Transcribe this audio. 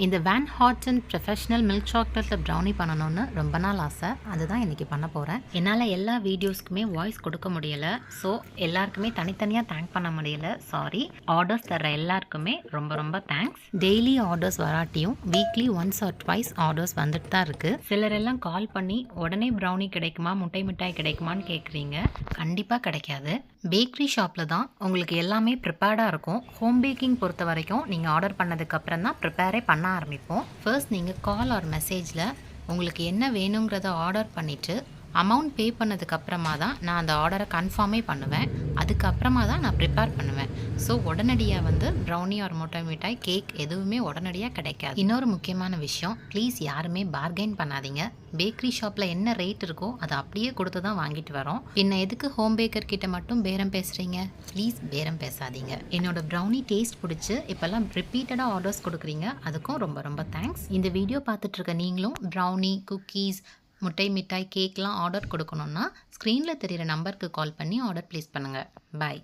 இந்த van ஹார்ட்டன் professional milk சாக்லேட்டில் brownie பண்ணணும்னு ரொம்ப நாள் ஆசை. அதுதான் இன்றைக்கி பண்ண போகிறேன். என்னால் எல்லா வீடியோஸ்க்குமே வாய்ஸ் கொடுக்க முடியலை. ஸோ எல்லாருக்குமே தனித்தனியாக தேங்க் பண்ண முடியலை, சாரி. ஆர்டர்ஸ் தர எல்லாருக்குமே ரொம்ப ரொம்ப தேங்க்ஸ். டெய்லி ஆர்டர்ஸ் வராட்டியும் weekly once or twice orders வந்துட்டு தான் இருக்குது. சிலரெல்லாம் கால் பண்ணி உடனே ப்ரௌனி கிடைக்குமா, முட்டை மிட்டாய் கிடைக்குமான்னு கேட்குறீங்க. கண்டிப்பாக கிடைக்காது. பேக்கரி ஷாப்பில் தான் உங்களுக்கு எல்லாமே ப்ரிப்பேர்டாக இருக்கும். ஹோம் பேக்கிங் பொறுத்த வரைக்கும் நீங்கள் ஆர்டர் பண்ணதுக்கப்புறம் தான் ப்ரிப்பேரே பண்ண ஆரம்பிப்போம். ஃபர்ஸ்ட் நீங்கள் கால் ஆர் மெசேஜில் உங்களுக்கு என்ன வேணுங்கிறத ஆர்டர் பண்ணிவிட்டு அமௌண்ட் பே பண்ணதுக்கப்புறமா தான் நான் அந்த ஆர்டரை கன்ஃபார்மே பண்ணுவேன். அதுக்கப்புறமா தான் நான் ப்ரிப்பேர் பண்ணுவேன். ஸோ உடனடியாக ப்ரௌனி ஆர் முட்டை மிட்டாய், கேக் எதுவுமே உடனடியாக கிடைக்காது. இன்னொரு முக்கியமான விஷயம், ப்ளீஸ் யாருமே பார்கெயின் பண்ணாதீங்க. பேக்கரி ஷாப்பில் என்ன ரேட் இருக்கோ அதை அப்படியே கொடுத்து தான் வாங்கிட்டு வரோம். பின்ன எதுக்கு ஹோம் பேக்கர் கிட்ட மட்டும் பேரம் பேசுகிறீங்க? ப்ளீஸ் பேரம் பேசாதீங்க. என்னோட ப்ரௌனி டேஸ்ட் பிடிச்சி இப்போல்லாம் ரிப்பீட்டடாக ஆர்டர்ஸ் கொடுக்குறீங்க. அதுக்கும் ரொம்ப ரொம்ப தேங்க்ஸ். இந்த வீடியோ பார்த்துட்ருக்க நீங்களும் ப்ரௌனி, குக்கீஸ், முட்டை மிட்டாய், கேக்லாம் ஆர்டர் கொடுக்கணுன்னா ஸ்க்ரீனில் தெரிகிற நம்பருக்கு கால் பண்ணி ஆர்டர் ப்ளேஸ் பண்ணுங்கள். பாய்.